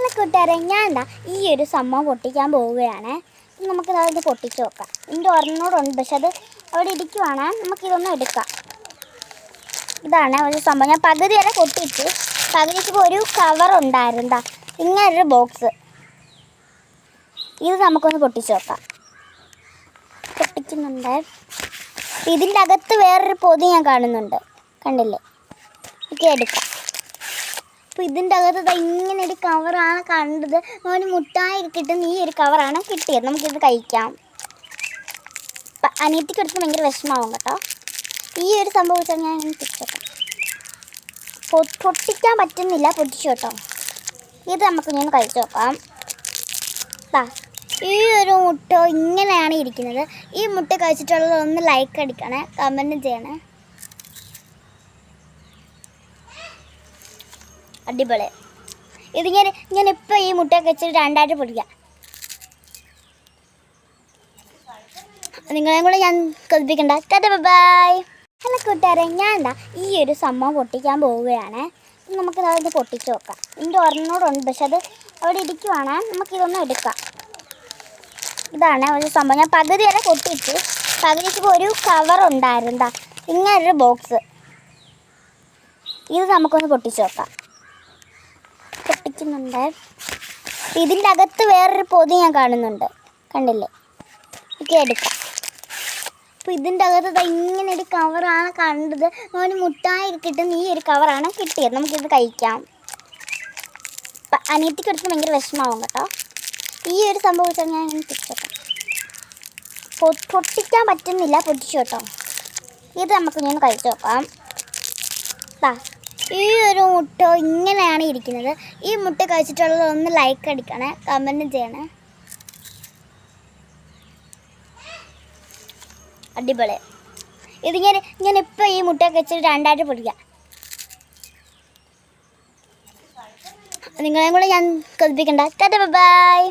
Hello കൂട്ടുകാരെ, ഞാൻ എന്താ ഈ ഒരു സംഭവം പൊട്ടിക്കാൻ പോവുകയാണ്. നമുക്കിത് പൊട്ടിച്ച് നോക്കാം. ഇതിൻ്റെ ഒരെണ്ണോടുണ്ട്, പക്ഷെ അത് അവിടെ ഇരിക്കുവാണ്. നമുക്കിതൊന്നും എടുക്കാം. ഇതാണ് ഒരു സംഭവം. ഞാൻ പകുതി വരെ പൊട്ടിച്ച് പകുതിക്ക് ഒരു കവറുണ്ടായിരുന്നാ ഇങ്ങനൊരു ബോക്സ്. ഇത് നമുക്കൊന്ന് പൊട്ടിച്ച് നോക്കാം. പൊട്ടിക്കുന്നുണ്ട്. ഇതിൻ്റെ അകത്ത് വേറൊരു പൊതി ഞാൻ കാണുന്നുണ്ട്, കണ്ടില്ലേ? എനിക്ക് എടുക്കാം. അപ്പോൾ ഇതിൻ്റെ അകത്ത് ഇങ്ങനെ ഒരു കവറാണ് കണ്ടത്. ഒരു മുട്ടായി കിട്ടുന്ന ഈ ഒരു കവറാണ് കിട്ടിയത്. നമുക്കിത് കഴിക്കാം. അനിയത്തിക്ക് എടുത്ത് ഭയങ്കര വിഷമാവും കേട്ടോ. ഈ ഒരു സംഭവം വെച്ചാൽ ഞാൻ പൊട്ടിച്ചോട്ടെ. പൊട്ടിക്കാൻ പറ്റുന്നില്ല, പൊട്ടിച്ചു കേട്ടോ. ഇത് നമുക്ക് ഞാൻ കഴിച്ചു നോക്കാം. ഈ ഒരു മുട്ട ഇങ്ങനെയാണ് ഇരിക്കുന്നത്. ഈ മുട്ട കഴിച്ചിട്ടുള്ളത് ഒന്ന് ലൈക്ക് അടിക്കണേ, കമൻറ്റ് ചെയ്യണേ. അടിപൊളി. ഇത് ഞാൻ ഇപ്പോൾ ഈ മുട്ട വെച്ചിട്ട് രണ്ടായിട്ട് പൊടിക്കാം. നിങ്ങളെയും കൂടെ ഞാൻ കൊതിപ്പിക്കണ്ട. Tata bye. ഹലോ കൂട്ടുകാരെ, ഞാൻ എന്താ ഈ ഒരു സംഭവം പൊട്ടിക്കാൻ പോവുകയാണ്. നമുക്കിത് പൊട്ടിച്ച് നോക്കാം. ഇതിൻ്റെ ഒരെണ്ണോടുണ്ട്, പക്ഷെ അത് അവിടെ ഇരിക്കുവാണ്. നമുക്കിതൊന്നും എടുക്കാം. ഇതാണ് ഒരു സംഭവം. ഞാൻ പകുതി വരെ പൊട്ടിച്ച് പകുതിക്ക് ഒരു കവറുണ്ടായിരുന്നാ ഇങ്ങനൊരു ബോക്സ്. ഇത് നമുക്കൊന്ന് പൊട്ടിച്ച് നോക്കാം. പൊട്ടിക്കുന്നുണ്ട്. ഇതിൻ്റെ അകത്ത് വേറൊരു പൊതി ഞാൻ കാണുന്നുണ്ട്, കണ്ടില്ലേ? എനിക്ക് എടുക്കാം. അപ്പോൾ ഇതിൻ്റെ അകത്ത് ഇങ്ങനെ ഒരു കവറാണ് കണ്ടത്. ഒരു മുട്ടായി കിട്ടുന്ന ഈ ഒരു കവറാണ് കിട്ടിയത്. നമുക്കിത് കഴിക്കാം. അനിയത്തിക്ക് എടുത്ത് ഭയങ്കര വിഷമാവും കേട്ടോ. ഈ ഒരു സംഭവം വെച്ചാൽ ഞാൻ പൊട്ടിച്ചോട്ടെ. പൊട്ടിക്കാൻ പറ്റുന്നില്ല, പൊട്ടിച്ചു കേട്ടോ. ഇത് നമുക്ക് ഞാൻ കഴിച്ചു നോക്കാം. ഈ ഒരു മുട്ട ഇങ്ങനെയാണ് ഇരിക്കുന്നത്. ഈ മുട്ട കഴിച്ചിട്ടുള്ളത് ഒന്ന് ലൈക്ക് അടിക്കണേ, കമൻറ്റ് ചെയ്യണേ. അടിപൊളി. ഇത് ഞാൻ ഇപ്പോൾ ഈ മുട്ട വെച്ചിട്ട് രണ്ടായിട്ട് പൊടിക്കാം. നിങ്ങളെയും കൂടെ ഞാൻ കൊതിപ്പിക്കണ്ട. Tata bye.